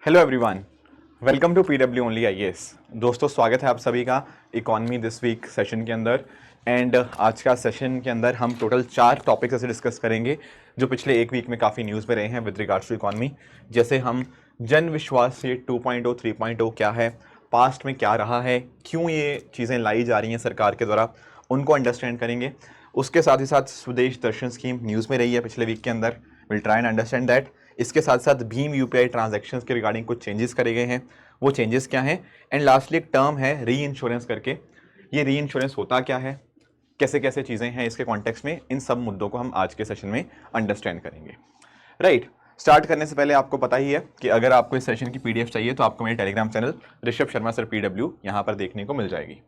Hello everyone, welcome to PW only IAS. दोस्तों, स्वागत है आप सभी का इकॉनमी दिस वीक सेशन के अंदर। एंड आज का सेशन के अंदर हम टोटल 4 टॉपिक्स ऐसे डिस्कस करेंगे जो पिछले एक वीक में काफ़ी न्यूज़ में रहे हैं विद रिगार्ड्स टू इकॉनमी। जैसे हम जन विश्वास से 2.0 3.0 क्या है, पास्ट में क्या रहा है, क्यों ये चीज़ें लाई जा रही हैं सरकार के द्वारा, उनको अंडरस्टैंड करेंगे। उसके साथ ही साथ स्वदेश दर्शन स्कीम न्यूज़ में रही है पिछले वीक के अंदर, will try and understand that. इसके साथ साथ भीम यूपीआई ट्रांजैक्शंस के रिगार्डिंग कुछ चेंजेस करे गए हैं, वो चेंजेस क्या हैं। एंड लास्टली एक टर्म है री इंश्योरेंस करके। ये री इंश्योरेंस होता क्या है, कैसे कैसे चीज़ें हैं इसके कॉन्टेक्स्ट में, इन सब मुद्दों को हम आज के सेशन में अंडरस्टैंड करेंगे। राइट, स्टार्ट करने से पहले आपको पता ही है कि अगर आपको इस सेशन की पीडीएफ चाहिए तो आपको मेरे telegram channel Rishabh Sharma sir PW यहाँ पर देखने को मिल जाएगी।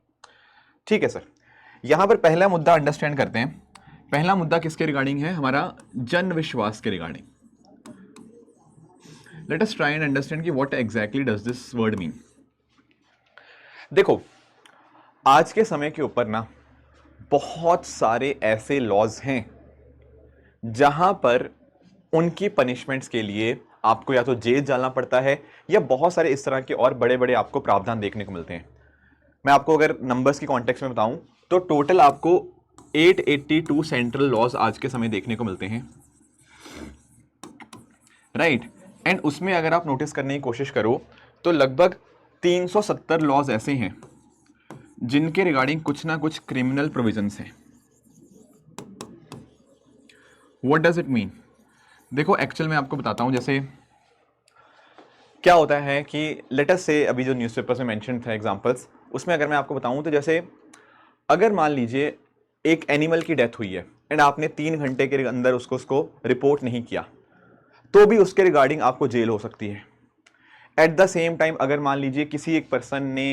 ठीक है सर, यहाँ पर पहला मुद्दा अंडरस्टैंड करते हैं। पहला मुद्दा किसके रिगार्डिंग है? हमारा जन विश्वास के regarding. Let us try and understand कि what exactly does this word mean. देखो, आज के समय के ऊपर ना बहुत सारे ऐसे लॉज हैं जहां पर उनकी पनिशमेंट्स के लिए आपको या तो जेल जाना पड़ता है या बहुत सारे इस तरह के और बड़े बड़े आपको प्रावधान देखने को मिलते हैं। मैं आपको अगर नंबर्स की कॉन्टेक्स्ट में बताऊं तो टोटल आपको 882 सेंट्रल लॉज आज के समय देखने को मिलते हैं। राइट, एंड उसमें अगर आप नोटिस करने की कोशिश करो तो लगभग 370 लॉज ऐसे हैं जिनके रिगार्डिंग कुछ ना कुछ क्रिमिनल प्रोविजंस हैं। What does it mean? देखो, एक्चुअल में आपको बताता हूं। जैसे क्या होता है कि लेट अस से अभी जो न्यूज़पेपर्स में मेंशन था एग्जांपल्स, उसमें अगर मैं आपको बताऊं तो जैसे अगर मान लीजिए एक एनिमल की डेथ हुई है एंड आपने 3 घंटे के अंदर उसको रिपोर्ट नहीं किया तो भी उसके रिगार्डिंग आपको जेल हो सकती है। एट द सेम टाइम अगर मान लीजिए किसी एक पर्सन ने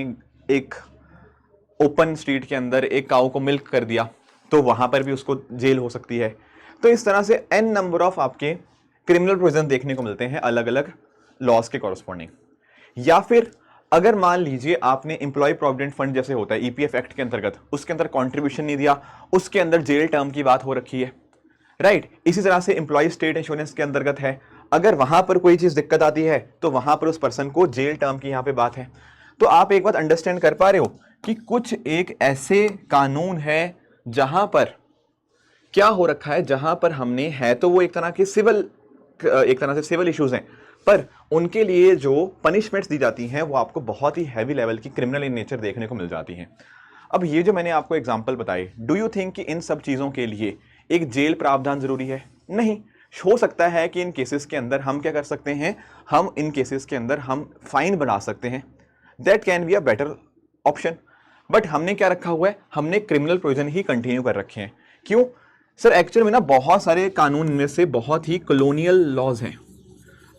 एक ओपन स्ट्रीट के अंदर एक काऊ को मिल्क कर दिया तो वहां पर भी उसको जेल हो सकती है। तो इस तरह से एन नंबर ऑफ आपके क्रिमिनल प्रोविजन देखने को मिलते हैं अलग अलग लॉज के कॉरस्पॉन्डिंग। या फिर अगर मान लीजिए आपने एम्प्लॉय प्रोविडेंट फंड जैसे होता है ईपीएफ एक्ट के अंतर्गत, उसके अंदर कंट्रीब्यूशन नहीं दिया, उसके अंदर जेल टर्म की बात हो रखी है। राइट, इसी तरह से एम्प्लॉय स्टेट इंश्योरेंस के अंतर्गत है, अगर वहां पर कोई चीज दिक्कत आती है तो वहां पर उस पर्सन को जेल टर्म की यहां पे बात है। तो आप एक बात अंडरस्टैंड कर पा रहे हो कि कुछ एक ऐसे कानून है जहां पर क्या हो रखा है, जहां पर हमने है तो वो एक तरह से सिविल इश्यूज हैं, पर उनके लिए जो पनिशमेंट्स दी जाती हैं वो आपको बहुत ही हैवी लेवल की क्रिमिनल इन नेचर देखने को मिल जाती हैं। अब ये जो मैंने आपको एग्जांपल बताए, डू यू थिंक कि इन सब चीज़ों के लिए एक जेल प्रावधान जरूरी है? नहीं। हो सकता है कि इन केसेस के अंदर हम क्या कर सकते हैं, हम इन केसेस के अंदर हम फाइन बढ़ा सकते हैं। That can be a better option. But हमने क्या रखा हुआ है, हमने क्रिमिनल प्रोविजन ही कंटिन्यू कर रखे हैं। क्यों सर? एक्चुअल में ना बहुत सारे कानून में से बहुत ही कॉलोनियल लॉज हैं,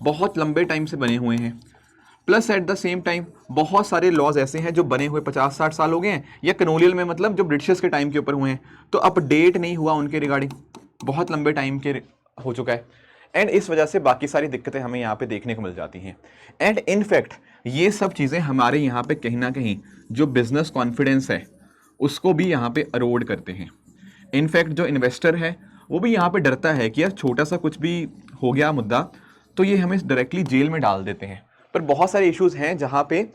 बहुत लंबे टाइम से बने हुए हैं। Plus at the same time बहुत सारे लॉज ऐसे हैं जो बने हुए 50-60 साल हो गए हैं, या कलोनियल में मतलब जो ब्रिटिशर्स के टाइम के ऊपर हुए हैं, तो अपडेट नहीं हुआ उनके रिगार्डिंग, बहुत लंबे टाइम के हो चुका है। एंड इस वजह से बाकी सारी दिक्कतें हमें यहाँ पे देखने को मिल जाती हैं। एंड इनफैक्ट ये सब चीज़ें हमारे यहाँ पे कहीं ना कहीं जो बिजनेस कॉन्फिडेंस है उसको भी यहाँ पे अरोड करते हैं। इनफैक्ट जो इन्वेस्टर है वो भी यहाँ पे डरता है कि यार छोटा सा कुछ भी हो गया मुद्दा तो ये हमें डायरेक्टली जेल में डाल देते हैं। पर बहुत सारे इश्यूज हैं जहाँ पे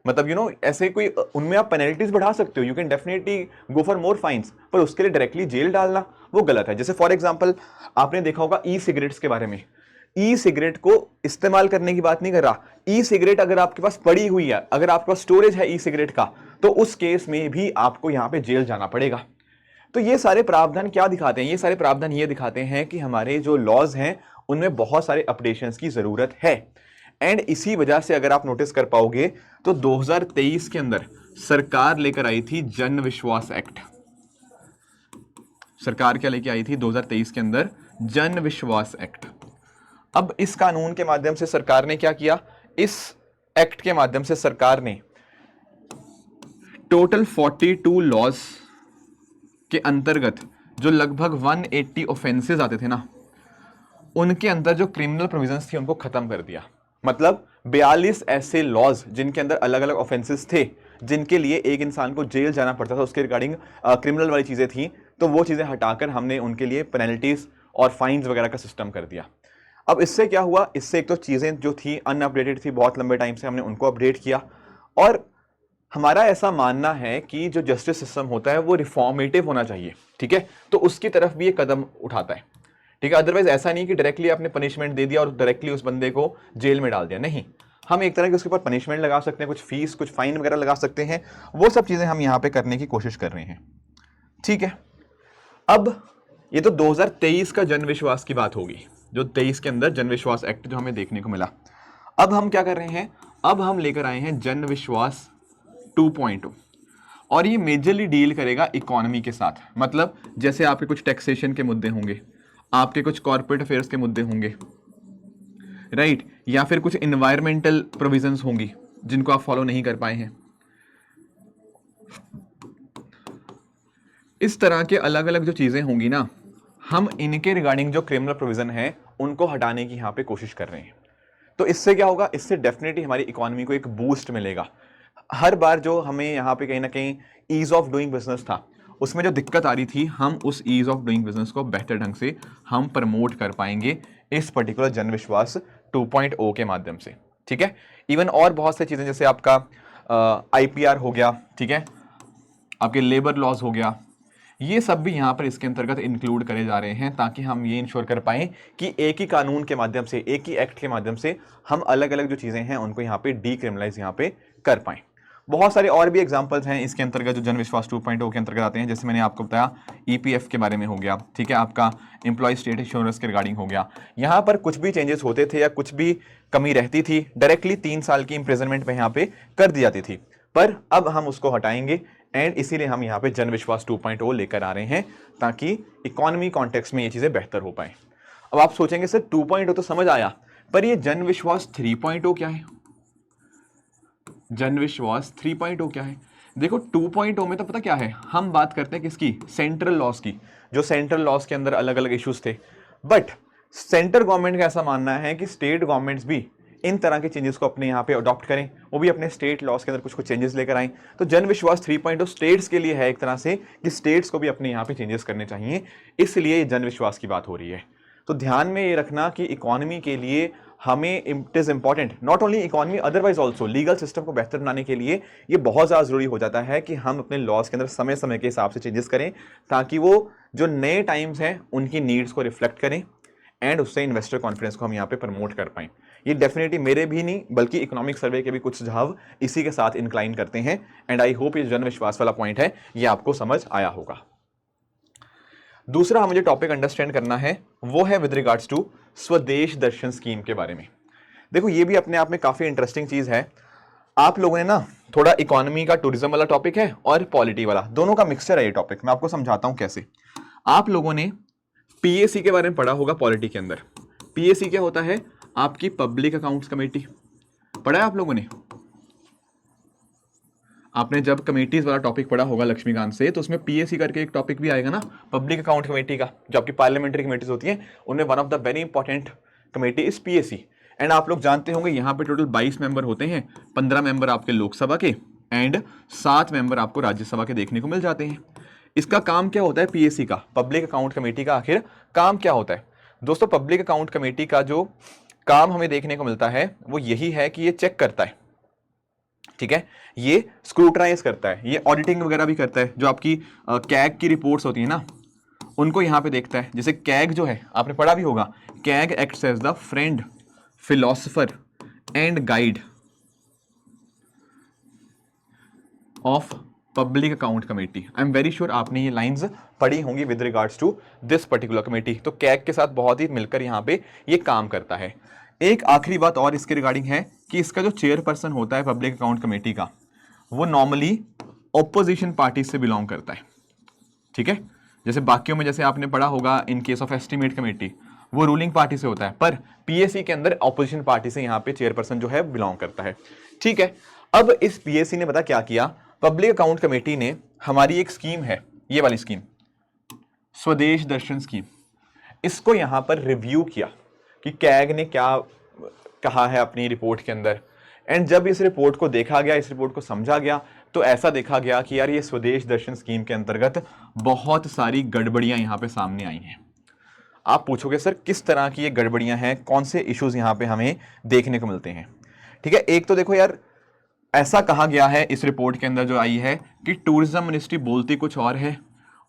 मतलब ऐसे कोई उनमें आप पेनल्टीज बढ़ा सकते हो, you can definitely go for more fines, पर उसके लिए डायरेक्टली जेल डालना वो गलत है। जैसे फॉर एग्जांपल आपने देखा होगा ई सिगरेट्स के बारे में। ई सिगरेट को इस्तेमाल करने की बात नहीं कर रहा, ई सिगरेट अगर आपके पास पड़ी हुई है, अगर आपके पास स्टोरेज है ई सिगरेट का, तो उस केस में भी आपको यहाँ पे जेल जाना पड़ेगा। तो ये सारे प्रावधान क्या दिखाते हैं? ये सारे प्रावधान ये दिखाते हैं कि हमारे जो लॉज हैं उनमें बहुत सारे अपडेशंस की जरूरत है। एंड इसी वजह से अगर आप नोटिस कर पाओगे तो 2023 के अंदर सरकार लेकर आई थी जन विश्वास एक्ट। सरकार क्या लेके आई थी 2023 के अंदर? जन विश्वास एक्ट। अब इस कानून के माध्यम से सरकार ने क्या किया? इस एक्ट के माध्यम से सरकार ने टोटल 42 लॉज के अंतर्गत जो लगभग 180 ऑफेंसेस आते थे ना, उनके अंदर जो क्रिमिनल प्रोविजंस थी उनको खत्म कर दिया। मतलब 42 ऐसे लॉज जिनके अंदर अलग अलग ऑफेंसेस थे, जिनके लिए एक इंसान को जेल जाना पड़ता था, उसके रिगार्डिंग क्रिमिनल वाली चीजें थी, तो वो चीजें हटाकर हमने उनके लिए पेनल्टीज और फाइन्स वगैरह का सिस्टम कर दिया। अब इससे क्या हुआ, इससे एक तो चीजें जो थी अनअपडेटेड थी बहुत लंबे टाइम से, हमने उनको अपडेट किया। और हमारा ऐसा मानना है कि जो जस्टिस सिस्टम होता है वो रिफॉर्मेटिव होना चाहिए, ठीक है, तो उसकी तरफ भी ये कदम उठाता है, ठीक है। अदरवाइज ऐसा नहीं कि डायरेक्टली आपने पनिशमेंट दे दिया और डायरेक्टली उस बंदे को जेल में डाल दिया, नहीं, हम एक तरह की उसके ऊपर पनिशमेंट लगा सकते हैं, कुछ फीस कुछ फाइन वगैरह लगा सकते हैं, वो सब चीजें हम यहां पे करने की कोशिश कर रहे हैं, ठीक है। अब ये तो 2023 का जन विश्वास की बात होगी, जो 23 के अंदर जन विश्वास एक्ट जो हमें देखने को मिला। अब हम क्या कर रहे हैं, अब हम लेकर आए हैं जन विश्वास 2.0, और ये मेजरली डील करेगा इकोनॉमी के साथ। मतलब जैसे आपके कुछ टैक्सेशन के मुद्दे होंगे, आपके कुछ कॉर्पोरेट अफेयर्स के मुद्दे होंगे, राइट, या फिर कुछ इन्वायरमेंटल प्रोविजंस होंगी जिनको आप फॉलो नहीं कर पाए हैं। इस तरह के अलग अलग जो चीजें होंगी ना, हम इनके रिगार्डिंग जो क्रिमिनल प्रोविजन है उनको हटाने की यहां पे कोशिश कर रहे हैं। तो इससे क्या होगा, इससे डेफिनेटली हमारी इकोनॉमी को एक बूस्ट मिलेगा। हर बार जो हमें यहाँ पे कहीं ना कहीं ईज ऑफ डूइंग बिजनेस था, उसमें जो दिक्कत आ रही थी, हम उस ईज ऑफ डूइंग बिजनेस को बेहतर ढंग से हम प्रमोट कर पाएंगे इस पर्टिकुलर जन विश्वास 2.0 के माध्यम से, ठीक है। इवन और बहुत सी चीजें जैसे आपका IPR हो गया, ठीक है, आपके लेबर लॉज हो गया, ये सब भी यहाँ पर इसके अंतर्गत इंक्लूड करे जा रहे हैं, ताकि हम ये इंश्योर कर पाएं कि एक ही कानून के माध्यम से, एक ही एक्ट के माध्यम से हम अलग अलग जो चीजें हैं उनको यहाँ पे डीक्रिमिनलाइज यहाँ पे कर पाएं। बहुत सारे और भी एग्जांपल्स हैं इसके अंतर्गत जो जन विश्वास 2.0 के अंतर्गत आते हैं। जैसे मैंने आपको बताया EPF के बारे में हो गया, ठीक है, आपका एम्प्लॉय स्टेट इंश्योरेंस के रिगार्डिंग हो गया। यहाँ पर कुछ भी चेंजेस होते थे या कुछ भी कमी रहती थी, डायरेक्टली 3 साल की इंप्रिजनमेंट में यहाँ पे कर दी जाती थी, पर अब हम उसको हटाएंगे, एंड इसीलिए हम यहाँ पे जन विश्वास 2.0 लेकर आ रहे हैं, ताकि इकोनॉमी कॉन्टेक्स्ट में ये चीजें बेहतर हो पाए। अब आप सोचेंगे सर 2.0 तो समझ आया, पर ये जन विश्वास 3.0 क्या है? जन विश्वास 3.0 क्या है? देखो 2.0 में तो पता क्या है, हम बात करते हैं किसकी, सेंट्रल लॉस की, जो सेंट्रल लॉस के अंदर अलग अलग इश्यूज थे। बट सेंट्रल गवर्नमेंट का ऐसा मानना है कि स्टेट गवर्नमेंट्स भी इन तरह के चेंजेस को अपने यहाँ पे अडॉप्ट करें, वो भी अपने स्टेट लॉस के अंदर कुछ कुछ चेंजेस लेकर आए। तो जन विश्वास 3.0 स्टेट्स के लिए है एक तरह से, कि स्टेट्स को भी अपने यहाँ पे चेंजेस करने चाहिए, इसलिए ये जन विश्वास की बात हो रही है। तो ध्यान में ये रखना कि इकोनॉमी के लिए हमें it is important, not only economy otherwise also legal system को बेहतर बनाने के लिए ये बहुत ज़्यादा जरूरी हो जाता है कि हम अपने लॉस के अंदर समय समय के हिसाब से चेंजेस करें, ताकि वो जो नए टाइम्स हैं उनकी नीड्स को रिफ्लेक्ट करें, एंड उससे इन्वेस्टर कॉन्फिडेंस को हम यहाँ पे प्रमोट कर पाएं। ये डेफिनेटली मेरे भी नहीं बल्कि इकोनॉमिक सर्वे के भी कुछ सुझाव इसी के साथ इंक्लाइन करते हैं, एंड आई होप ये जन विश्वास वाला पॉइंट है ये आपको समझ आया होगा। दूसरा हमें जो टॉपिक अंडरस्टैंड करना है वो है विद रिगार्ड्स टू स्वदेश दर्शन स्कीम के बारे में। देखो ये भी अपने आप में काफी इंटरेस्टिंग चीज है। आप लोगों ने ना थोड़ा इकोनॉमी का टूरिज्म वाला टॉपिक है और पॉलिटी वाला, दोनों का मिक्सचर है ये टॉपिक। मैं आपको समझाता हूं कैसे। आप लोगों ने PAC के बारे में पढ़ा होगा पॉलिटी के अंदर। PAC क्या होता है? आपकी पब्लिक अकाउंट्स कमेटी। पढ़ा है आप लोगों ने? आपने जब कमेटीज वाला टॉपिक पढ़ा होगा लक्ष्मीकांत से, तो उसमें PAC करके एक टॉपिक भी आएगा ना, पब्लिक अकाउंट कमेटी का, जो आपकी पार्लियामेंट्री कमेटीज होती हैं उनमें one of the very important committee is PAC। And आप लोग जानते होंगे यहाँ पे टोटल 22 मेंबर होते हैं, 15 मेंबर आपके लोकसभा के एंड 7 मेंबर आपको राज्यसभा के देखने को मिल जाते हैं। इसका काम क्या होता है PAC का, पब्लिक अकाउंट कमेटी का आखिर काम क्या होता है? दोस्तों पब्लिक अकाउंट कमेटी का जो काम हमें देखने को मिलता है वो यही है कि ये चेक करता है, ठीक है, ये स्क्रूटनाइज करता है, ये ऑडिटिंग वगैरह भी करता है। जो आपकी कैग की रिपोर्ट्स होती है ना, उनको यहां पे देखता है। जैसे कैग जो है आपने पढ़ा भी होगा, CAG acts as the friend, philosopher and guide of public account committee. I am very sure आपने ये लाइंस पढ़ी होंगी with regards to this particular committee. तो कैग के साथ बहुत ही मिलकर यहाँ पे ये काम करता है। एक आखिरी बात और इसके रिगार्डिंग है कि इसका जो चेयरपर्सन होता है पब्लिक अकाउंट कमेटी का, वो नॉर्मली ऑपोजिशन पार्टी से बिलोंग करता है, ठीक है। जैसे बाकियों में जैसे आपने पढ़ा होगा in case of estimate committee वो रूलिंग पार्टी से होता है, पर PAC के अंदर ऑपोजिशन पार्टी से यहाँ पे चेयरपर्सन जो है बिलोंग करता है, ठीक है। अब इस PAC ने पता क्या किया, पब्लिक अकाउंट कमेटी ने हमारी एक स्कीम है, ये वाली स्कीम, स्वदेश दर्शन स्कीम, इसको यहां पर रिव्यू किया कि कैग ने क्या कहा है अपनी रिपोर्ट के अंदर। एंड जब इस रिपोर्ट को देखा गया, इस रिपोर्ट को समझा गया, तो ऐसा देखा गया कि यार ये स्वदेश दर्शन स्कीम के अंतर्गत बहुत सारी गड़बड़ियां यहां पे सामने आई हैं। आप पूछोगे सर किस तरह की ये गड़बड़ियां हैं, कौन से इश्यूज यहाँ पे हमें देखने को मिलते हैं। ठीक है, एक तो देखो यार, ऐसा कहा गया है इस रिपोर्ट के अंदर जो आई है कि टूरिज्म मिनिस्ट्री बोलती कुछ और है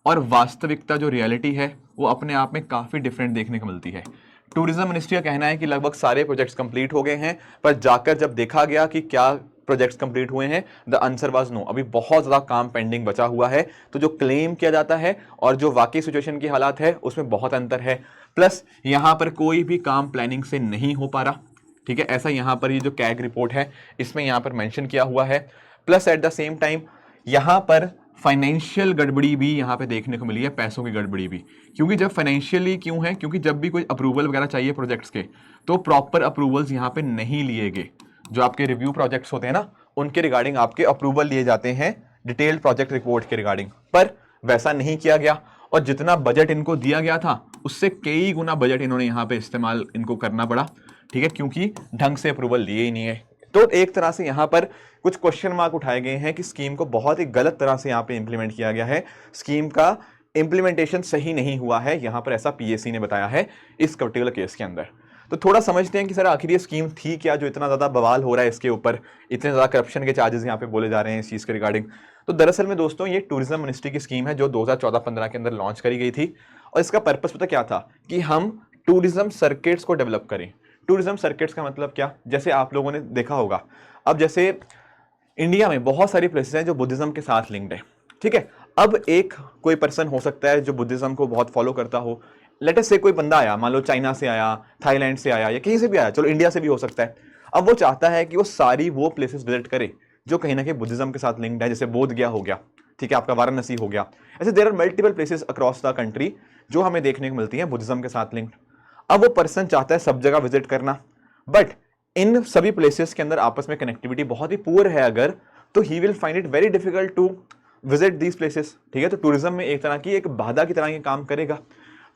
और वास्तविकता जो रियलिटी है वो अपने आप में काफी डिफरेंट देखने को मिलती है। टूरिज्म मिनिस्ट्री का कहना है कि लगभग सारे प्रोजेक्ट्स कंप्लीट हो गए हैं, पर जाकर जब देखा गया कि क्या प्रोजेक्ट्स कंप्लीट हुए हैं, द आंसर वाज नो, अभी बहुत ज्यादा काम पेंडिंग बचा हुआ है। तो जो क्लेम किया जाता है और जो वाकई सिचुएशन की हालात है उसमें बहुत अंतर है। प्लस यहां पर कोई भी काम प्लानिंग से नहीं हो पा रहा। ठीक है, ऐसा यहां पर ये जो कैग रिपोर्ट है इसमें यहां पर मेंशन किया हुआ है। Plus at the same time यहां पर फाइनेंशियल गड़बड़ी भी यहां पे देखने को मिली है, पैसों की गड़बड़ी भी। क्योंकि जब फाइनेंशियली क्यों है, क्योंकि जब भी कोई अप्रूवल वगैरह चाहिए प्रोजेक्ट्स के तो प्रॉपर अप्रूवल्स यहां पे नहीं लिए गए। जो आपके रिव्यू प्रोजेक्ट्स होते हैं ना, उनके रिगार्डिंग आपके अप्रूवल लिए जाते हैं डिटेल्ड प्रोजेक्ट रिपोर्ट के रिगार्डिंग, पर वैसा नहीं किया गया। और जितना बजट इनको दिया गया था उससे कई गुना बजट इन्होंने यहाँ पे इस्तेमाल इनको करना पड़ा। ठीक है, क्योंकि ढंग से अप्रूवल लिए ही नहीं है। तो एक तरह से यहाँ पर कुछ क्वेश्चन मार्क उठाए गए हैं कि स्कीम को बहुत ही गलत तरह से यहाँ पे इंप्लीमेंट किया गया है, स्कीम का इंप्लीमेंटेशन सही नहीं हुआ है, यहाँ पर ऐसा पीएससी ने बताया है इस पर्टिकुलर केस के अंदर। तो थोड़ा समझते हैं कि सर आखिर ये स्कीम थी क्या जो इतना ज्यादा बवाल हो रहा है इसके ऊपर, इतने ज्यादा करप्शन के चार्जेस यहाँ पे बोले जा रहे हैं इस चीज के रिगार्डिंग। तो दरअसल में दोस्तों ये टूरिज्म मिनिस्ट्री की स्कीम है जो 2014-15 के अंदर लॉन्च करी गई थी। और इसका पर्पस पता क्या था कि हम टूरिज्म सर्किट्स को डेवलप करें। टूरिज्म सर्किट्स का मतलब क्या, जैसे आप लोगों ने देखा होगा, अब जैसे इंडिया में बहुत सारी प्लेसेस हैं जो बुद्धिज्म के साथ लिंक्ड है। ठीक है, अब एक कोई पर्सन हो सकता है जो बुद्धिज्म को बहुत फॉलो करता हो, लेट अस से कोई बंदा आया, मान लो चाइना से आया, थाईलैंड से आया या कहीं से भी आया, चलो इंडिया से भी हो सकता है। अब वो चाहता है कि वो सारी वो प्लेसेस विजिट करे जो कहीं ना कहीं बुद्धिज्म के साथ लिंक्ड है, जैसे बोध गया हो गया, ठीक है, आपका वाराणसी हो गया। ऐसे there are multiple places across the country जो हमें देखने को मिलती हैं बुद्धिज्म के साथ लिंक्ड। अब वो पर्सन चाहता है सब जगह विजिट करना, बट इन सभी प्लेसेस के अंदर आपस में कनेक्टिविटी बहुत ही पुअर है अगर, तो he will find it very difficult to visit these places. ठीक है, तो टूरिज्म में एक तरह की एक बाधा की तरह ये काम करेगा।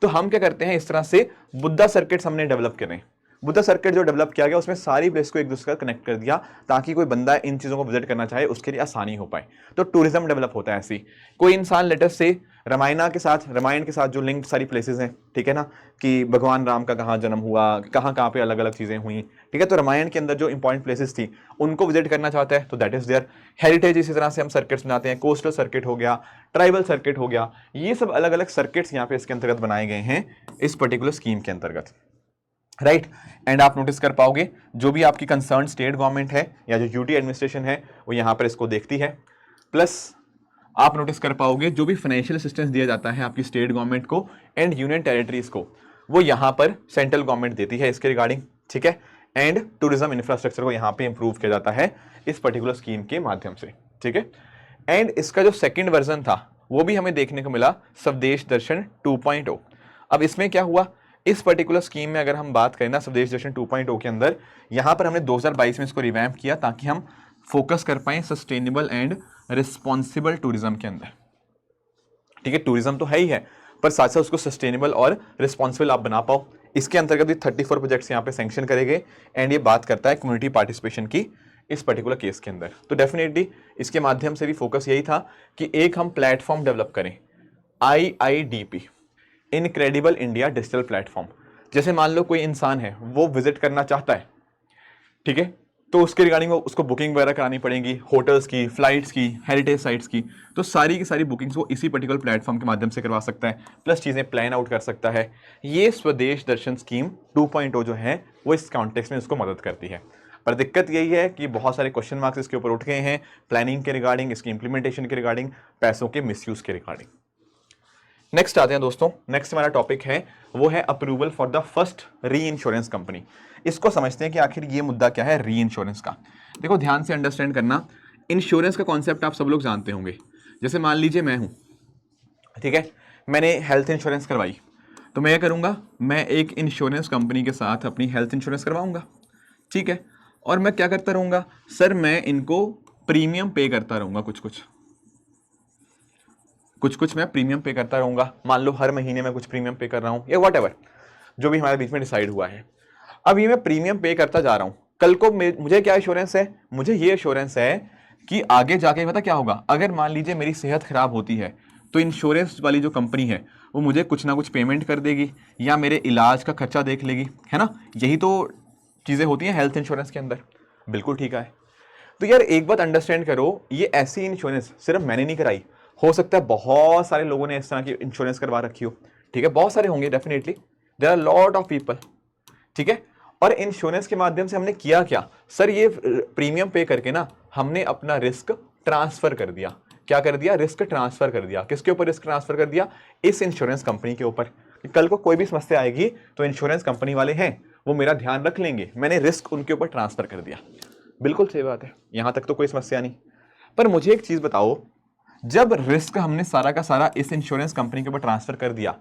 तो हम क्या करते हैं, इस तरह से बुद्धा सर्किट्स हमने डेवलप करें। बुद्धा सर्किट जो डेवलप किया गया उसमें सारी प्लेस को एक दूसरे का कनेक्ट कर दिया ताकि कोई बंदा इन चीजों को विजिट करना चाहे उसके लिए आसानी हो पाए। तो टूरिज्म डेवलप होता है ऐसी। कोई इंसान लेटेस्ट से रामायण के साथ जो लिंक्ड सारी प्लेसेस हैं, ठीक है ना, कि भगवान राम का कहाँ जन्म हुआ, कहाँ कहाँ पे अलग अलग चीजें हुई, ठीक है, तो रामायण के अंदर जो इंपॉर्टेंट प्लेसेस थी उनको विजिट करना चाहता है तो दैट इज देयर हेरिटेज। इसी तरह से हम सर्किट्स बनाते हैं, कोस्टल सर्किट हो गया, ट्राइबल सर्किट हो गया, ये सब अलग अलग सर्किट्स यहाँ पे इसके अंतर्गत बनाए गए हैं इस पर्टिकुलर स्कीम के अंतर्गत, राइट। एंड आप नोटिस कर पाओगे जो भी आपकी कंसर्न स्टेट गवर्नमेंट है या जो यूटी एडमिनिस्ट्रेशन है वो यहाँ पर इसको देखती है। प्लस आप नोटिस कर पाओगे जो भी फाइनेंशियल असिस्टेंस दिया जाता है आपकी स्टेट गवर्नमेंट को एंड यूनियन टेरिटरीज को, वो यहाँ पर सेंट्रल गवर्नमेंट देती है इसके रिगार्डिंग। ठीक है, एंड टूरिज्म इंफ्रास्ट्रक्चर को यहाँ पे इंप्रूव किया जाता है इस पर्टिकुलर स्कीम के माध्यम से। ठीक है, एंड इसका जो सेकंड वर्जन था वो भी हमें देखने को मिला, स्वदेश दर्शन 2.0। अब इसमें क्या हुआ, इस पर्टिकुलर स्कीम में अगर हम बात करें ना स्वदेश दर्शन 2.0 के अंदर, यहाँ पर हमने 2022 में इसको रिवैम्प किया ताकि हम फोकस कर पाए सस्टेनेबल एंड रिस्पॉन्सिबल टूरिज्म के अंदर। ठीक है, टूरिज्म तो है ही है पर साथ साथ उसको सस्टेनेबल और रिस्पॉन्सिबल आप बना पाओ। इसके अंतर्गत भी 34 प्रोजेक्ट्स यहाँ पे सैंक्शन करे गए एंड ये बात करता है कम्युनिटी पार्टिसिपेशन की इस पर्टिकुलर केस के अंदर। तो डेफिनेटली इसके माध्यम से भी फोकस यही था कि एक हम प्लेटफॉर्म डेवलप करें, IIDP, incredible India digital platform. जैसे मान लो कोई इंसान है वो विजिट करना चाहता है, ठीक है, तो उसके रिगार्डिंग उसको बुकिंग वगैरह करानी पड़ेगी, होटल्स की, फ्लाइट्स की, हेरिटेज साइट्स की, तो सारी की सारी बुकिंग्स वो इसी पर्टिकुलर प्लेटफॉर्म के माध्यम से करवा सकता है, प्लस चीज़ें प्लान आउट कर सकता है। ये स्वदेश दर्शन स्कीम 2.0 जो है वो इस कॉन्टेक्स्ट में उसको मदद करती है। पर दिक्कत यही है कि बहुत सारे क्वेश्चन मार्क्स इसके ऊपर उठ गए हैं, प्लानिंग के रिगार्डिंग, इसकी इंप्लीमेंटेशन के रिगार्डिंग, पैसों के मिसयूज के रिगार्डिंग। नेक्स्ट आते हैं दोस्तों, नेक्स्ट हमारा टॉपिक है वो है अप्रूवल फॉर द फर्स्ट री इंश्योरेंस कंपनी। इसको समझते हैं कि आखिर ये मुद्दा क्या है री इंश्योरेंस का। देखो ध्यान से अंडरस्टैंड करना, इंश्योरेंस का कॉन्सेप्ट आप सब लोग जानते होंगे। जैसे मान लीजिए मैं हूं, ठीक है, मैंने हेल्थ इंश्योरेंस करवाई, तो मैं क्या करूंगा, मैं एक इंश्योरेंस कंपनी के साथ अपनी हेल्थ इंश्योरेंस करवाऊंगा, ठीक है, और मैं क्या करता रहूंगा सर, मैं इनको प्रीमियम पे करता रहूंगा, कुछ कुछ मैं प्रीमियम पे करता रहूंगा। मान लो हर महीने मैं कुछ प्रीमियम पे कर रहा हूं या व्हाटएवर जो भी हमारे बीच में डिसाइड हुआ है। अब ये मैं प्रीमियम पे करता जा रहा हूं, कल को मुझे क्या एश्योरेंस है, मुझे ये एश्योरेंस है कि आगे जाके पता क्या होगा, अगर मान लीजिए मेरी सेहत खराब होती है तो इंश्योरेंस वाली जो कंपनी है वो मुझे कुछ ना कुछ पेमेंट कर देगी या मेरे इलाज का खर्चा देख लेगी, है ना। यही तो चीज़ें होती हैं हेल्थ इंश्योरेंस के अंदर। बिल्कुल ठीक है। तो यार एक बात अंडरस्टैंड करो, ये ऐसी इंश्योरेंस सिर्फ मैंने नहीं कराई, हो सकता है बहुत सारे लोगों ने इस तरह की इंश्योरेंस करवा रखी हो, ठीक है, बहुत सारे होंगे definitely, there are lot of people, ठीक है। और इंश्योरेंस के माध्यम से हमने किया क्या सर, ये प्रीमियम पे करके ना हमने अपना रिस्क ट्रांसफर कर दिया। क्या कर दिया? रिस्क ट्रांसफर कर दिया। किसके ऊपर रिस्क ट्रांसफर कर दिया? इस इंश्योरेंस कंपनी के ऊपर। कल को कोई भी समस्या आएगी तो इंश्योरेंस कंपनी वाले हैं वो मेरा ध्यान रख लेंगे, मैंने रिस्क उनके ऊपर ट्रांसफर कर दिया। बिल्कुल सही बात है, यहां तक तो कोई समस्या नहीं। पर मुझे एक चीज बताओ, जब रिस्क हमने सारा का सारा इस इंश्योरेंस कंपनी के ऊपर ट्रांसफर कर दिया,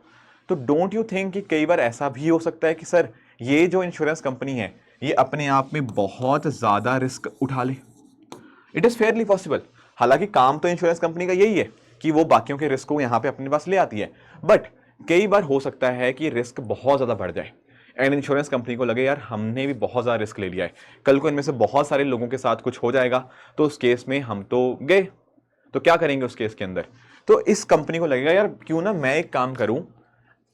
तो डोंट यू थिंक कि कई बार ऐसा भी हो सकता है कि सर ये जो इंश्योरेंस कंपनी है ये अपने आप में बहुत ज्यादा रिस्क उठा ले? It is fairly possible. हालांकि काम तो इंश्योरेंस कंपनी का यही है कि वो बाकियों के रिस्क को यहां पे अपने पास ले आती है, बट कई बार हो सकता है कि रिस्क बहुत ज्यादा बढ़ जाए एंड इंश्योरेंस कंपनी को लगे यार हमने भी बहुत ज़्यादा रिस्क ले लिया है, कल को इनमें से बहुत सारे लोगों के साथ कुछ हो जाएगा तो उस केस में हम तो गए, तो क्या करेंगे उस केस के अंदर। तो इस कंपनी को लगेगा यार क्यों ना मैं एक काम करूं,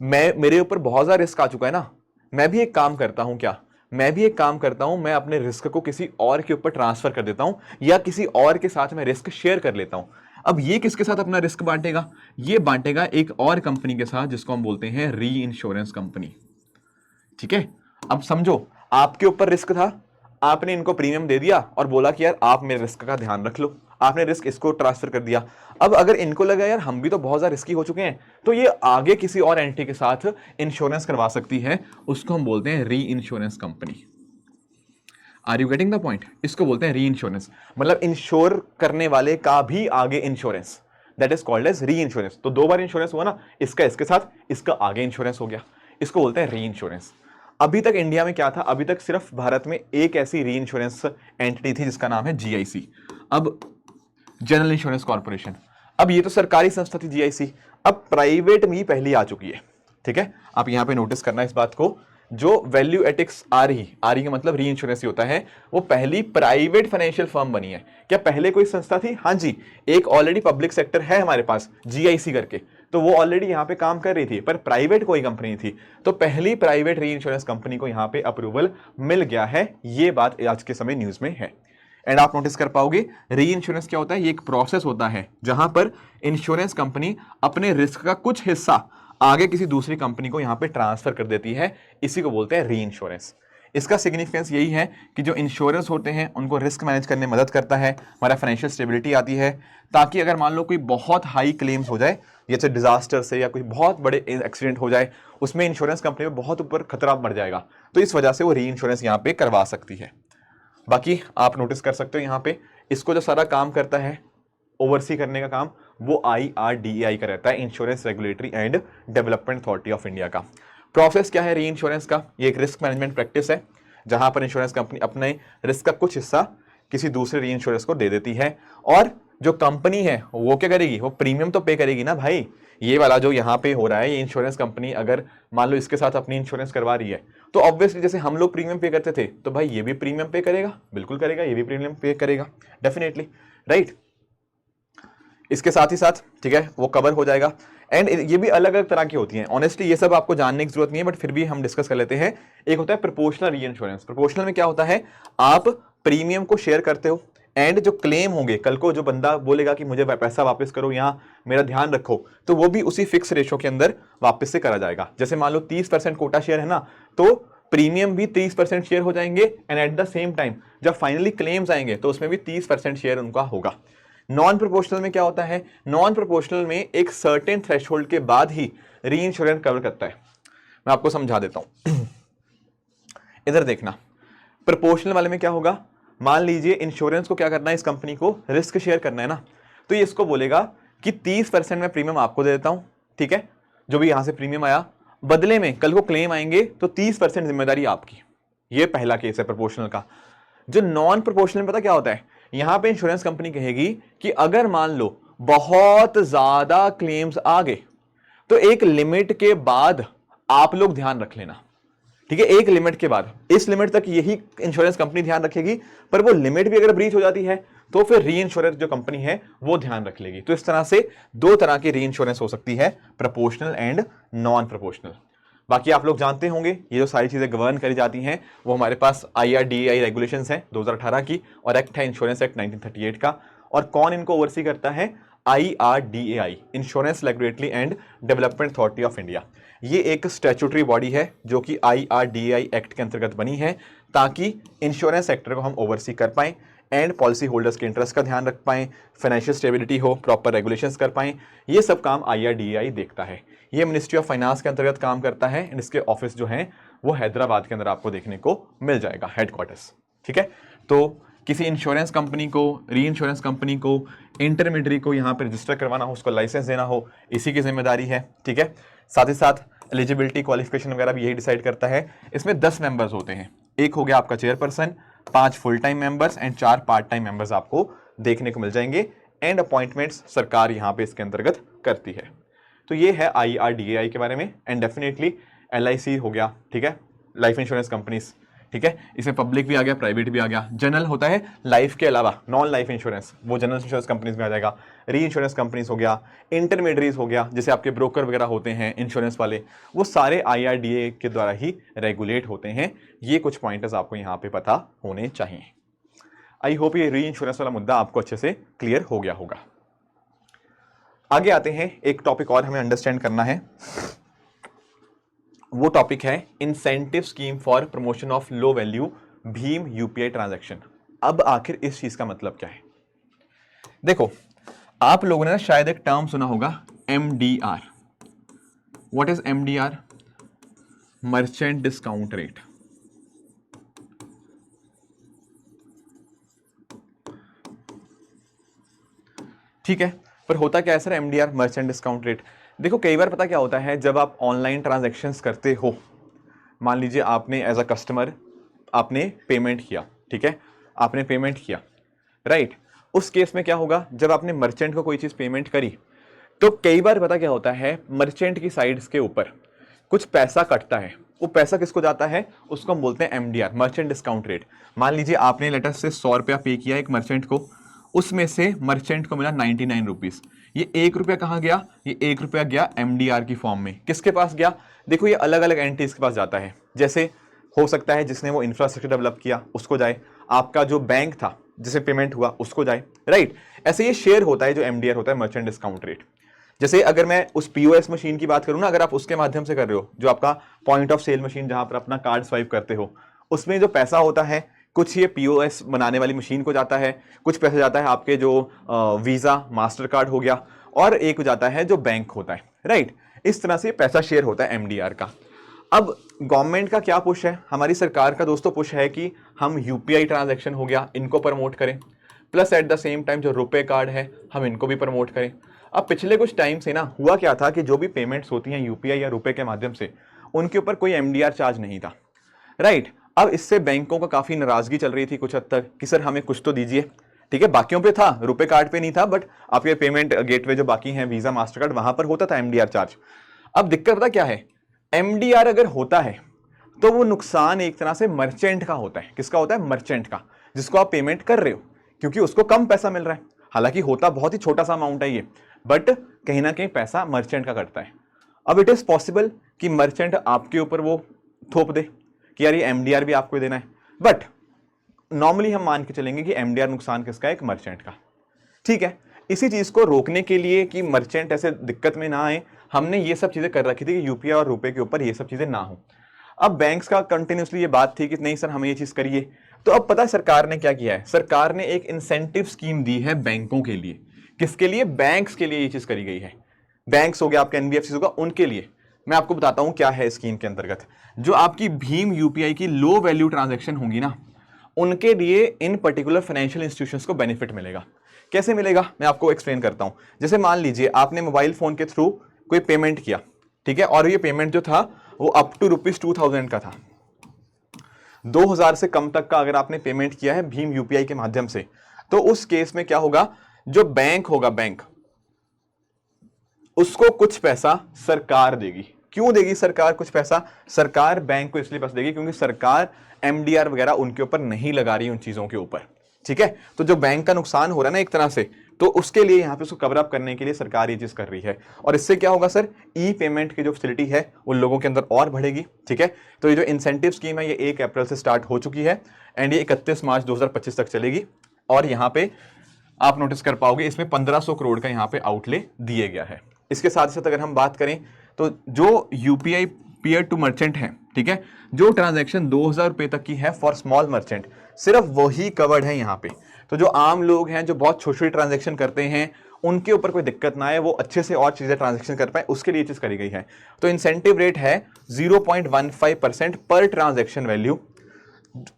मैं मेरे ऊपर बहुत ज़्यादा रिस्क आ चुका है ना, मैं भी एक काम करता हूं, क्या मैं भी एक काम करता हूं, मैं अपने रिस्क को किसी और के ऊपर ट्रांसफर कर देता हूं या किसी और के साथ मैं रिस्क शेयर कर लेता हूं। अब ये किसके साथ अपना रिस्क बांटेगा? ये बांटेगा एक और कंपनी के साथ जिसको हम बोलते हैं री इंश्योरेंस कंपनी, ठीक है। अब समझो आपके ऊपर रिस्क था, आपने इनको प्रीमियम दे दिया और बोला कि यार आप मेरे रिस्क का ध्यान रख लो, आपने रिस्क इसको ट्रांसफर कर दिया। अब अगर इनको लगा यार हम भी तो बहुत ज्यादा रिस्की हो चुके हैं, तो ये आगे किसी और एंटिटी के साथ इंश्योरेंस करवा सकती है, उसको हम बोलते हैं reinsurance company. Are you getting the point? इसको बोलते हैं री इंश्योरेंस, मतलब इंश्योर करने वाले का भी आगे insurance, that is called as reinsurance. तो दो बार इंश्योरेंस हुआ ना, इसका इसके साथ, इसका आगे इंश्योरेंस हो गया, इसको बोलते हैं री इंश्योरेंस। अभी तक इंडिया में क्या था, अभी तक सिर्फ भारत में एक ऐसी री इंश्योरेंस एंटिटी थी जिसका नाम है जीआईसी, अब जनरल इंश्योरेंस कॉर्पोरेशन। अब ये तो सरकारी संस्था थी जीआईसी, अब प्राइवेट में ही पहली आ चुकी है, ठीक है। आप यहां पे नोटिस करना इस बात को, जो वैल्यू एटिक्स आ रही का मतलब री इंश्योरेंस ही होता है, वो पहली प्राइवेट फाइनेंशियल फर्म बनी है। क्या पहले कोई संस्था थी? हाँ जी, एक ऑलरेडी पब्लिक सेक्टर है हमारे पास जीआईसी करके, तो वो ऑलरेडी यहां पे काम कर रही थी, पर प्राइवेट कोई कंपनी थी, तो पहली प्राइवेट री इंश्योरेंस कंपनी को यहां पे अप्रूवल मिल गया है। ये बात आज के समय न्यूज में है। एंड आप नोटिस कर पाओगे री इंश्योरेंस क्या होता है, ये एक प्रोसेस होता है जहां पर इंश्योरेंस कंपनी अपने रिस्क का कुछ हिस्सा आगे किसी दूसरी कंपनी को यहां पे ट्रांसफर कर देती है, इसी को बोलते हैं री इंश्योरेंस। इसका सिग्निफिकेंस यही है कि जो इंश्योरेंस होते हैं उनको रिस्क मैनेज करने में मदद करता है, हमारा फाइनेंशियल स्टेबिलिटी आती है, ताकि अगर मान लो कोई बहुत हाई क्लेम्स हो जाए, जैसे डिजास्टर से या कोई बहुत बड़े एक्सीडेंट हो जाए, उसमें इंश्योरेंस कंपनी में बहुत ऊपर खतरा बढ़ जाएगा, तो इस वजह से वो री इंश्योरेंस यहाँ पे करवा सकती है। बाकी आप नोटिस कर सकते हो यहाँ पे, इसको जो सारा काम करता है ओवरसी करने का काम, वो IRDAI का रहता है, insurance regulatory and development authority of India का। प्रोसेस क्या है री इंश्योरेंस का? ये एक रिस्क मैनेजमेंट प्रैक्टिस है जहां पर इंश्योरेंस कंपनी अपने रिस्क का कुछ हिस्सा किसी दूसरे री इंश्योरेंस को दे देती है, और जो कंपनी है वो क्या करेगी, वो प्रीमियम तो पे करेगी ना भाई। ये वाला जो यहाँ पे हो रहा है, ये इंश्योरेंस कंपनी अगर मान लो इसके साथ अपनी इंश्योरेंस करवा रही है, तो ऑब्वियसली जैसे हम लोग प्रीमियम पे करते थे, तो भाई ये भी प्रीमियम पे करेगा, बिल्कुल करेगा, ये भी प्रीमियम पे करेगा डेफिनेटली, राइट। इसके साथ ही साथ ठीक है वो कवर हो जाएगा। एंड ये भी अलग अलग तरह की होती हैं, ऑनेस्टली ये सब आपको जानने की जरूरत नहीं है, बट फिर भी हम डिस्कस कर लेते हैं। एक होता है प्रोपोर्शनल री इंश्योरेंस। प्रोपोर्शनल में क्या होता है, आप प्रीमियम को शेयर करते हो एंड जो क्लेम होंगे, कल को जो बंदा बोलेगा कि मुझे पैसा वापस करो, यहाँ मेरा ध्यान रखो, तो वो भी उसी फिक्स रेशो के अंदर वापस से करा जाएगा। जैसे मान लो 30% कोटा शेयर है ना, तो प्रीमियम भी 30% शेयर हो जाएंगे, and at the same time जब फाइनली क्लेम्स आएंगे तो उसमें भी 30% शेयर उनका होगा। नॉन प्रोपोर्शनल में क्या होता है, नॉन प्रोपोर्शनल में एक सर्टेन थ्रेशोल्ड के बाद ही री इंश्योरेंस कवर करता है। मैं आपको समझा देता हूं, इधर देखना। प्रोपोर्शनल वाले में क्या होगा, मान लीजिए इंश्योरेंस को क्या करना है, इस कंपनी को रिस्क शेयर करना है ना, तो ये इसको बोलेगा कि 30% में प्रीमियम आपको दे देता हूं, ठीक है, जो भी यहां से प्रीमियम आया, बदले में कल को क्लेम आएंगे तो 30% जिम्मेदारी आपकी। ये पहला केस है प्रोपोर्शनल का। जो नॉन प्रोपोर्शनल पता क्या होता है, यहां पे इंश्योरेंस कंपनी कहेगी कि अगर मान लो बहुत ज्यादा क्लेम्स आ गए, तो एक लिमिट के बाद आप लोग ध्यान रख लेना, ठीक है, एक लिमिट के बाद, इस लिमिट तक यही इंश्योरेंस कंपनी ध्यान रखेगी, पर वो लिमिट भी अगर ब्रीच हो जाती है तो फिर री इंश्योरेंस जो कंपनी है वो ध्यान रख लेगी। तो इस तरह से दो तरह की री इंश्योरेंस हो सकती है, प्रोपोर्शनल एंड नॉन प्रोपोर्शनल। बाकी आप लोग जानते होंगे ये जो सारी चीजें गवर्न करी जाती हैं वो हमारे पास IRDAI रेगुलेशंस हैं 2018 की, और एक्ट है इंश्योरेंस एक्ट 1938 का। और कौन इनको ओवरसी करता है? IRDAI, insurance regulatory and development authority of India. ये एक स्टैट्यूटरी बॉडी है जो कि IRDAI एक्ट के अंतर्गत बनी है, ताकि इंश्योरेंस सेक्टर को हम ओवरसी कर पाएं एंड पॉलिसी होल्डर्स के इंटरेस्ट का ध्यान रख पाएं, फाइनेंशियल स्टेबिलिटी हो, प्रॉपर रेगुलेशंस कर पाएं। ये सब काम IRDAI देखता है। ये मिनिस्ट्री ऑफ फाइनेंस के अंतर्गत काम करता है एंड इसके ऑफिस जो हैं वो हैदराबाद के अंदर आपको देखने को मिल जाएगा, हेडक्वार्टर्स। ठीक है, तो किसी इंश्योरेंस कंपनी को, री इंश्योरेंस कंपनी को, इंटरमीडियरी को यहाँ पे रजिस्टर करवाना हो, उसको लाइसेंस देना हो, इसी की जिम्मेदारी है। ठीक है, साथ ही साथ एलिजिबिलिटी, क्वालिफिकेशन वगैरह भी यही डिसाइड करता है। इसमें 10 मेंबर्स होते हैं, एक हो गया आपका chairperson, 5 full time members and 4 part time members आपको देखने को मिल जाएंगे। एंड अपॉइंटमेंट्स सरकार यहाँ पे इसके अंतर्गत करती है। तो ये है IRDAI के बारे में। एंड डेफिनेटली LIC हो गया, ठीक है, लाइफ इंश्योरेंस कंपनीज। ठीक है, इसमें पब्लिक भी आ गया, प्राइवेट भी आ गया। जनरल होता है लाइफ के अलावा, नॉन लाइफ इंश्योरेंस, वो जनरल इंश्योरेंस कंपनीज में आ जाएगा। री इंश्योरेंस कंपनीज हो गया, इंटरमीडियरीज हो गया, जैसे आपके ब्रोकर वगैरह होते हैं इंश्योरेंस वाले, वो सारे IRDAI के द्वारा ही रेगुलेट होते हैं। ये कुछ पॉइंटर्स आपको यहाँ पे पता होने चाहिए। आई होप ये री इंश्योरेंस वाला मुद्दा आपको अच्छे से क्लियर हो गया होगा। आगे आते हैं, एक टॉपिक और हमें अंडरस्टैंड करना है, वो टॉपिक है incentive scheme for promotion of low value Bhim UPI transaction. अब आखिर इस चीज का मतलब क्या है? देखो, आप लोगों ने ना शायद एक टर्म सुना होगा, MDR। What is MDR? Merchant discount rate. ठीक है, पर होता क्या है sir MDR, merchant discount rate? देखो, कई बार पता क्या होता है, जब आप ऑनलाइन ट्रांजैक्शंस करते हो, मान लीजिए आपने एज अ कस्टमर आपने पेमेंट किया, ठीक है, आपने पेमेंट किया, राइट। उस केस में क्या होगा, जब आपने मर्चेंट को कोई चीज पेमेंट करी, तो कई बार पता क्या होता है, मर्चेंट की साइड्स के ऊपर कुछ पैसा कटता है। वो पैसा किसको जाता है? उसको हम बोलते हैं MDR, मर्चेंट डिस्काउंट रेट। मान लीजिए आपने लेटर से 100 रुपया पे किया एक मर्चेंट को, उसमें से मर्चेंट को मिला 99 रुपीज। ये 1 रुपया कहाँ गया? ये 1 रुपया गया MDR की फॉर्म में। किसके पास गया? देखो, ये अलग अलग एंटिटीज के पास जाता है। जैसे हो सकता है जिसने वो इंफ्रास्ट्रक्चर डेवलप किया उसको जाए, आपका जो बैंक था जिसे पेमेंट हुआ उसको जाए, राइट। ऐसे ये शेयर होता है जो MDR होता है, मर्चेंट डिस्काउंट रेट। जैसे अगर मैं उस POS मशीन की बात करूं ना, अगर आप उसके माध्यम से कर रहे हो, जो आपका पॉइंट ऑफ सेल मशीन जहां पर अपना कार्ड स्वाइप करते हो, उसमें जो पैसा होता है कुछ ये POS बनाने वाली मशीन को जाता है, कुछ पैसा जाता है आपके जो वीजा मास्टर कार्ड हो गया, और एक जाता है जो बैंक होता है, राइट। इस तरह से पैसा शेयर होता है MDR का। अब गवर्नमेंट का क्या पुश है, हमारी सरकार का दोस्तों पुश है कि हम UPI ट्रांजैक्शन हो गया इनको प्रमोट करें, plus at the same time जो रुपए कार्ड है हम इनको भी प्रमोट करें। अब पिछले कुछ टाइम से ना हुआ क्या था कि जो भी पेमेंट्स होती हैं UPI या रुपए के माध्यम से, उनके ऊपर कोई MDR चार्ज नहीं था, राइट। अब इससे बैंकों का काफी नाराजगी चल रही थी कुछ हद तक कि सर हमें कुछ तो दीजिए। ठीक है, बाकियों पे था, रुपए कार्ड पे नहीं था, बट आपके पेमेंट गेटवे जो बाकी हैं, वीजा मास्टर कार्ड, वहां पर होता था MDR चार्ज। अब दिक्कत पता क्या है, MDR अगर होता है तो वो नुकसान एक तरह से मर्चेंट का होता है। किसका होता है? मर्चेंट का, जिसको आप पेमेंट कर रहे हो, क्योंकि उसको कम पैसा मिल रहा है। हालांकि होता बहुत ही छोटा सा अमाउंट है ये, बट कहीं ना कहीं पैसा मर्चेंट का कटता है। अब इट इज पॉसिबल कि मर्चेंट आपके ऊपर वो थोप दे कि यार ये MDR भी आपको देना है, बट नॉर्मली हम मान के चलेंगे कि MDR नुकसान किसका है? एक मर्चेंट का। ठीक है, इसी चीज को रोकने के लिए कि मर्चेंट ऐसे दिक्कत में ना आए, हमने ये सब चीजें कर रखी थी कि UPI और रुपए के ऊपर ये सब चीजें ना हो। अब बैंक्स का कंटिन्यूसली ये बात थी कि नहीं सर हमें ये चीज करिए। तो अब पता है सरकार ने क्या किया है? सरकार ने एक इंसेंटिव स्कीम दी है बैंकों के लिए। किसके लिए? बैंक्स के लिए ये चीज करी गई है। बैंक्स हो गया, आपके NBFC होगा, उनके लिए। मैं आपको बताता हूं क्या है स्कीम के अंतर्गत। जो आपकी भीम UPI की लो वैल्यू ट्रांजैक्शन होंगी ना, उनके लिए इन पर्टिकुलर फाइनेंशियल इंस्टीट्यूशंस को बेनिफिट मिलेगा। कैसे मिलेगा मैं आपको एक्सप्लेन करता हूं। जैसे मान लीजिए आपने मोबाइल फोन के थ्रू कोई पेमेंट किया, ठीक है, और ये पेमेंट जो था वो अप टू ₹2000 का था। 2000 से कम तक का अगर आपने पेमेंट किया है भीम UPI के माध्यम से, तो उस केस में क्या होगा, जो बैंक होगा, बैंक उसको कुछ पैसा सरकार देगी। क्यों देगी सरकार कुछ पैसा? सरकार बैंक को इसलिए पैसा देगी क्योंकि सरकार MDR वगैरह उनके ऊपर नहीं लगा रही उन चीजों के ऊपर। ठीक है। तो जो बैंक का नुकसान हो रहा है ना एक तरह से, तो उसके लिए यहाँ पे उसको कवर अप करने के लिए सरकार ये चीज कर रही है। और इससे क्या होगा सर, ई पेमेंट की जो फैसिलिटी है वो लोगों के अंदर और बढ़ेगी। ठीक है, तो ये जो इंसेंटिव स्कीम है ये 1 अप्रैल से स्टार्ट हो चुकी है एंड ये 31 मार्च 2025 तक चलेगी। और यहाँ पे आप नोटिस कर पाओगे इसमें 1500 करोड़ का यहाँ पे आउटले दिए गया है। इसके साथ साथ अगर हम बात करें तो जो यूपीआई पीयर टू मर्चेंट है, ठीक है, जो ट्रांजैक्शन 2000 रुपए तक की है फॉर स्मॉल मर्चेंट, सिर्फ वही कवर्ड है यहाँ पे। तो जो आम लोग हैं जो बहुत छोटी छोटी ट्रांजैक्शन करते हैं उनके ऊपर कोई दिक्कत ना आए, वो अच्छे से और चीजें ट्रांजैक्शन कर पाए, उसके लिए चीज करी गई है। तो इंसेंटिव रेट है 0.15% पर ट्रांजैक्शन वैल्यू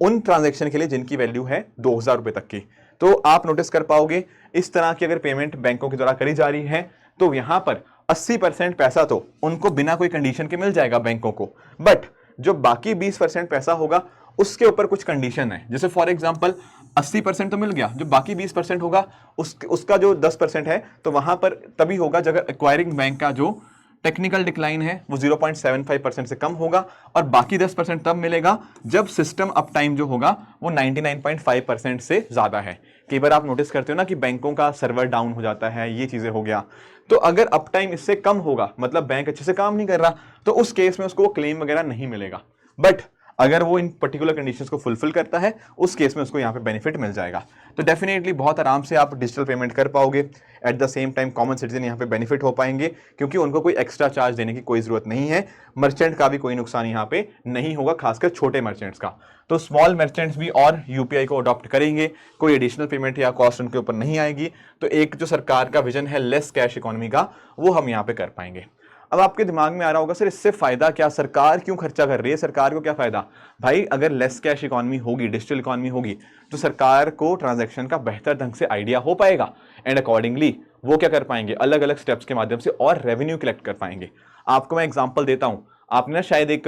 उन ट्रांजैक्शन के लिए जिनकी वैल्यू है 2000 रुपए तक की। तो आप नोटिस कर पाओगे इस तरह की अगर पेमेंट बैंकों के द्वारा करी जा रही है तो यहां पर 80% पैसा तो उनको बिना कोई कंडीशन के मिल जाएगा बैंकों को, बट जो बाकी 20% पैसा होगा उसके ऊपर कुछ कंडीशन है। जैसे फॉर एग्जांपल 80% तो मिल गया, जो बाकी 20% होगा उसका जो 10% है तो वहां पर तभी होगा जब एक्वायरिंग बैंक का जो टेक्निकल डिक्लाइन है वो 0.75% से कम होगा, और बाकी 10% तब मिलेगा जब सिस्टम अप टाइम जो होगा वो 99.5% से ज्यादा है। कई बार आप नोटिस करते हो ना कि बैंकों का सर्वर डाउन हो जाता है, ये चीजें हो गया, तो अगर अप टाइम इससे कम होगा मतलब बैंक अच्छे से काम नहीं कर रहा, तो उस केस में उसको क्लेम वगैरह नहीं मिलेगा। बट अगर वो इन पर्टिकुलर कंडीशंस को फुलफिल करता है उस केस में उसको यहाँ पे बेनिफिट मिल जाएगा। तो डेफिनेटली बहुत आराम से आप डिजिटल पेमेंट कर पाओगे। At the same time common citizen यहाँ पे बेनिफिट हो पाएंगे क्योंकि उनको कोई एक्स्ट्रा चार्ज देने की कोई जरूरत नहीं है। मर्चेंट का भी कोई नुकसान यहाँ पे नहीं होगा, खासकर छोटे मर्चेंट्स का। तो स्मॉल मर्चेंट्स भी और यूपीआई को अडॉप्ट करेंगे, कोई एडिशनल पेमेंट या कॉस्ट उनके ऊपर नहीं आएगी। तो एक जो सरकार का विजन है लेस कैश इकोनॉमी का, वो हम यहाँ पे कर पाएंगे। अब आपके दिमाग में आ रहा होगा सर इससे फायदा क्या, सरकार क्यों खर्चा कर रही है, सरकार को क्या फायदा? भाई अगर लेस कैश इकोनॉमी होगी, डिजिटल इकोनॉमी होगी, तो सरकार को ट्रांजैक्शन का बेहतर ढंग से आइडिया हो पाएगा एंड अकॉर्डिंगली वो क्या कर पाएंगे, अलग अलग स्टेप्स के माध्यम से और रेवेन्यू कलेक्ट कर पाएंगे। आपको मैं एग्जांपल देता हूं। आपने ना शायद एक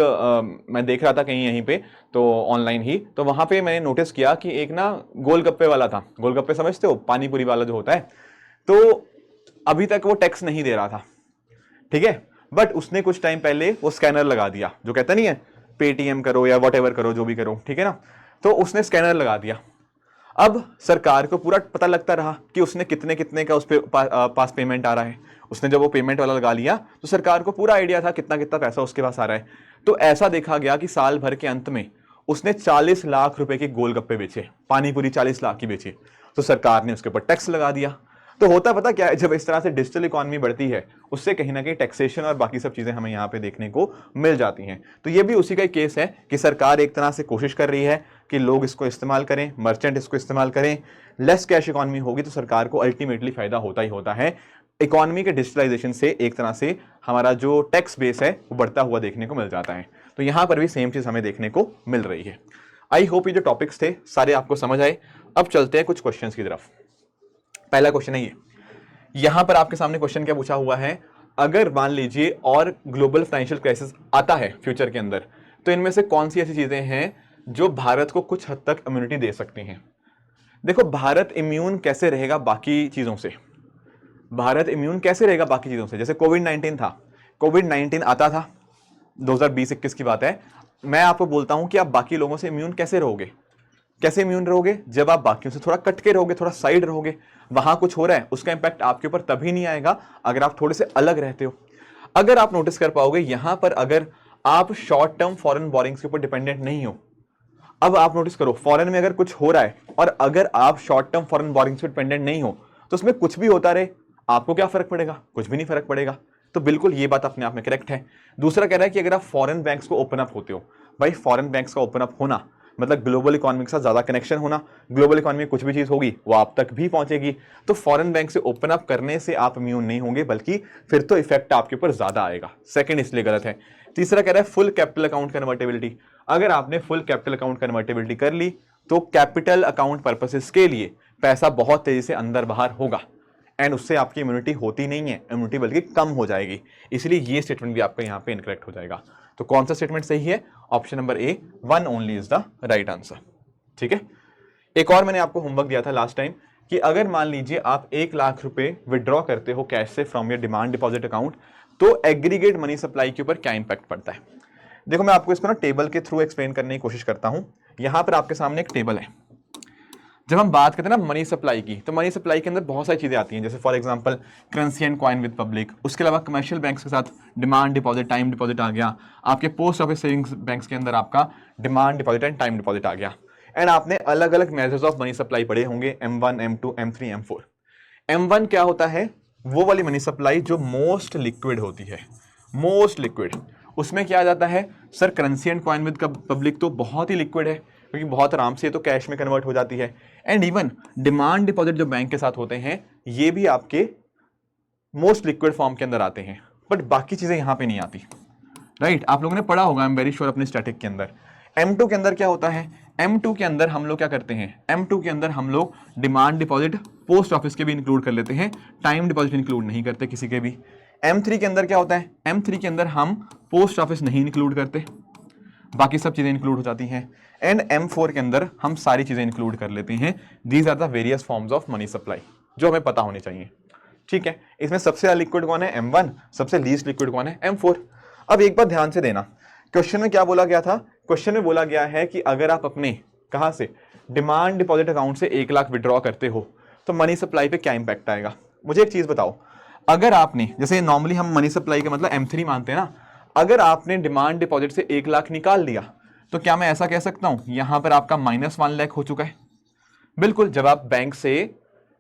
मैं देख रहा था कहीं यहीं पे तो ऑनलाइन ही, तो वहां पे मैंने नोटिस किया कि एक ना गोलगप्पे वाला था। गोलगप्पे समझते हो, पानी पूरी वाला जो होता है, तो अभी तक वो टैक्स नहीं दे रहा था, ठीक है, बट उसने कुछ टाइम पहले वो स्कैनर लगा दिया, जो कहता नहीं है पेटीएम करो या व्हाटएवर करो जो भी करो, ठीक है ना, तो उसने स्कैनर लगा दिया। अब सरकार को पूरा पता लगता रहा कि उसने कितने कितने का उस पे पास पेमेंट आ रहा है। उसने जब वो पेमेंट वाला लगा लिया तो सरकार को पूरा आइडिया था कितना कितना पैसा उसके पास आ रहा है। तो ऐसा देखा गया कि साल भर के अंत में उसने 40 लाख रुपए के गोलगप्पे बेचे, पानी पूरी 40 लाख की बेची, तो सरकार ने उसके ऊपर टैक्स लगा दिया। तो होता पता क्या है, जब इस तरह से डिजिटल इकोनॉमी बढ़ती है उससे कहीं ना कहीं टैक्सेशन और बाकी सब चीजें हमें यहाँ पे देखने को मिल जाती हैं। तो ये भी उसी का एक केस है कि सरकार एक तरह से कोशिश कर रही है कि लोग इसको इस्तेमाल करें, मर्चेंट इसको इस्तेमाल करें। लेस कैश इकोनॉमी होगी तो सरकार को अल्टीमेटली फायदा होता ही होता है। इकोनॉमी के डिजिटलाइजेशन से एक तरह से हमारा जो टैक्स बेस है वो बढ़ता हुआ देखने को मिल जाता है। तो यहां पर भी सेम चीज हमें देखने को मिल रही है। आई होप ये जो टॉपिक्स थे सारे आपको समझ आए। अब चलते हैं कुछ क्वेश्चंस की तरफ। पहला क्वेश्चन है ये, यहां पर आपके सामने क्वेश्चन क्या पूछा हुआ है, अगर मान लीजिए और ग्लोबल फाइनेंशियल क्राइसिस आता है फ्यूचर के अंदर, तो इनमें से कौन सी ऐसी चीजें हैं जो भारत को कुछ हद तक इम्यूनिटी दे सकती हैं? देखो, भारत इम्यून कैसे रहेगा बाकी चीजों से? भारत इम्यून कैसे रहेगा बाकी चीजों से? जैसे कोविड-19 था, कोविड-19 आता था 2020-21 की बात है, मैं आपको बोलता हूं कि आप बाकी लोगों से इम्यून कैसे रहोगे? कैसे इम्यून रहोगे? जब आप बाकियों से थोड़ा कट के रहोगे, थोड़ा साइड रहोगे, वहां कुछ हो रहा है उसका इंपैक्ट आपके ऊपर तभी नहीं आएगा अगर आप थोड़े से अलग रहते हो। अगर आप नोटिस कर पाओगे यहां पर, अगर आप शॉर्ट टर्म फॉरेन बोरिंग्स के ऊपर डिपेंडेंट नहीं हो, अब आप नोटिस करो फॉरेन में अगर कुछ हो रहा है और अगर आप शॉर्ट टर्म फॉरेन बोरिंग्स पे डिपेंडेंट नहीं हो, तो उसमें कुछ भी होता रहे आपको क्या फर्क पड़ेगा? कुछ भी नहीं फर्क पड़ेगा। तो बिल्कुल ये बात अपने आप में करेक्ट है। दूसरा कह रहा है कि अगर आप फॉरेन बैंक्स को ओपन अप होते हो, भाई फॉरेन बैंक्स का ओपन अप होना मतलब ग्लोबल इकोनॉमी के साथ ज्यादा कनेक्शन होना, ग्लोबल इकोनॉमी में कुछ भी चीज होगी वो आप तक भी पहुंचेगी। तो फॉरेन बैंक से ओपन अप करने से आप इम्यून नहीं होंगे, बल्कि फिर तो इफेक्ट आपके ऊपर ज्यादा आएगा। सेकंड इसलिए गलत है। तीसरा कह रहा है फुल कैपिटल अकाउंट कन्वर्टेबिलिटी। अगर आपने फुल कैपिटल अकाउंट कन्वर्टेबिलिटी कर ली तो कैपिटल अकाउंट पर्पसेस के लिए पैसा बहुत तेजी से अंदर बाहर होगा एंड उससे आपकी इम्यूनिटी होती नहीं है, इम्यूनिटी बल्कि कम हो जाएगी। इसलिए ये स्टेटमेंट भी आपका यहाँ पे इनकरेक्ट हो जाएगा। तो कौन सा स्टेटमेंट सही है? Option number A, 1 only is the right answer. ठीक है। एक और मैंने आपको होमवर्क दिया था लास्ट टाइम कि अगर मान लीजिए आप 1 लाख रुपए विड्रॉ करते हो कैश से from your demand deposit account, तो एग्रीगेट मनी सप्लाई के ऊपर क्या इंपैक्ट पड़ता है। देखो, मैं आपको इसको ना टेबल के थ्रू एक्सप्लेन करने की कोशिश करता हूं। यहां पर आपके सामने एक टेबल है। जब हम बात करते हैं ना मनी सप्लाई की, तो मनी सप्लाई के अंदर बहुत सारी चीज़ें आती हैं, जैसे for example currency and coin with public, उसके अलावा कमर्शियल बैंक्स के साथ डिमांड डिपॉजिट, टाइम डिपॉजिट आ गया, आपके पोस्ट ऑफिस सेविंग्स बैंक्स के अंदर आपका demand deposit and time deposit आ गया। एंड आपने अलग अलग मेजर्स ऑफ मनी सप्लाई पढ़े होंगे, M1, M2, M3, M4। M1 क्या होता है? वो वाली मनी सप्लाई जो मोस्ट लिक्विड होती है, मोस्ट लिक्विड। उसमें क्या आ जाता है sir? Currency and coin with public तो बहुत ही लिक्विड है, क्योंकि बहुत आराम से तो कैश में कन्वर्ट हो जाती है। एंड इवन डिमांड डिपॉजिट जो बैंक के साथ होते हैं, ये भी आपके मोस्ट लिक्विड फॉर्म के अंदर आते हैं, बट बाकी चीजें यहां पे नहीं आती, राइट? आप लोगों ने पढ़ा होगा, आई एम वेरी श्योर, अपने स्टैटिक के अंदर। M2 के अंदर क्या होता है? M2 के अंदर हम लोग क्या करते हैं? M2 के अंदर हम लोग डिमांड डिपॉजिट पोस्ट ऑफिस के भी इंक्लूड कर लेते हैं, टाइम डिपॉजिट इंक्लूड नहीं करते किसी के भी। M3 के अंदर क्या होता है? M3 के अंदर हम पोस्ट ऑफिस नहीं इंक्लूड करते, बाकी सब चीजें इंक्लूड हो जाती हैं। एंड M4 के अंदर हम सारी चीजें इंक्लूड कर लेते हैं। These are the various forms of money supply जो हमें पता होनी चाहिए, ठीक है? इसमें सबसे ज्यादा लिक्विड कौन है? M1। सबसे लीस्ट लिक्विड कौन है? M4। अब एक बात ध्यान से देना, क्वेश्चन में क्या बोला गया था? क्वेश्चन में बोला गया है कि अगर आप अपने कहां से डिमांड डिपॉजिट अकाउंट से 1 लाख विड्रॉ करते हो तो मनी सप्लाई पे क्या इंपैक्ट आएगा? मुझे एक चीज बताओ, अगर आपने, जैसे नॉर्मली हम मनी सप्लाई का मतलब M3 मानते हैं ना, अगर आपने डिमांड डिपॉजिट से 1 लाख निकाल लिया तो क्या मैं ऐसा कह सकता हूं यहां पर आपका -1 लाख हो चुका है? बिल्कुल। जब आप बैंक से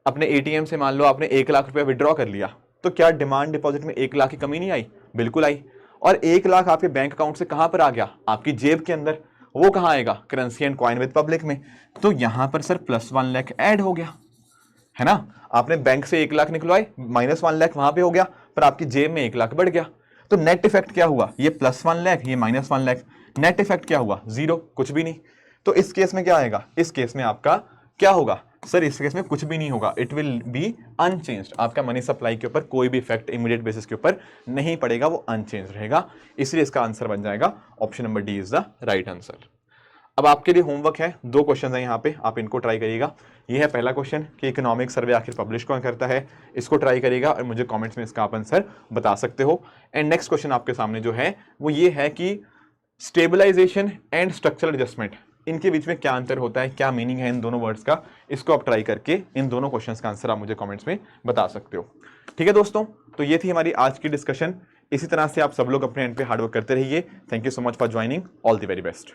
अपने ATM से मान लो आपने 1 लाख रुपया विड्रॉ कर लिया, तो क्या डिमांड डिपॉजिट में 1 लाख की कमी नहीं आई? बिल्कुल आई। और 1 लाख आपके बैंक अकाउंट से कहां पर आ गया? आपकी जेब के अंदर। वो कहां आएगा? Currency and coin with public में। तो यहां पर सर +1 लाख ऐड हो गया, है ना? आपने बैंक से 1 लाख निकलवाए, -1 लाख वहां पे हो गया, पर आपकी जेब में 1 लाख बढ़ गया। तो नेट इफेक्ट क्या हुआ? ये +1 लाख, ये -1 लाख। नेट इफेक्ट क्या हुआ? 0, कुछ भी नहीं। तो इस केस में क्या आएगा? इस केस में आपका क्या होगा? सर इस केस में कुछ भी नहीं होगा, इट विल बी अनचेंज्ड। आपका मनी सप्लाई के ऊपर कोई भी इफेक्ट इमीडिएट बेसिस के ऊपर नहीं पड़ेगा, वो अनचेंज रहेगा। इसलिए इसका आंसर बन जाएगा option number D is the right answer. अब आपके लिए होमवर्क है, 2 क्वेश्चन है यहाँ पे, आप इनको ट्राई करिएगा। ये है पहला क्वेश्चन कि इकोनॉमिक सर्वे आखिर पब्लिश कौन करता है, इसको ट्राई करिएगा और मुझे कमेंट्स में इसका आप आंसर बता सकते हो। एंड नेक्स्ट क्वेश्चन आपके सामने जो है वो ये है कि स्टेबलाइजेशन एंड स्ट्रक्चरल एडजस्टमेंट, इनके बीच में क्या अंतर होता है, क्या मीनिंग है इन दोनों वर्ड्स का, इसको आप ट्राई करके इन दोनों क्वेश्चंस का आंसर आप मुझे कमेंट्स में बता सकते हो। ठीक है दोस्तों, तो ये थी हमारी आज की डिस्कशन। इसी तरह से आप सब लोग अपने एंड पे हार्डवर्क करते रहिए। Thank you so much for joining, all the very best.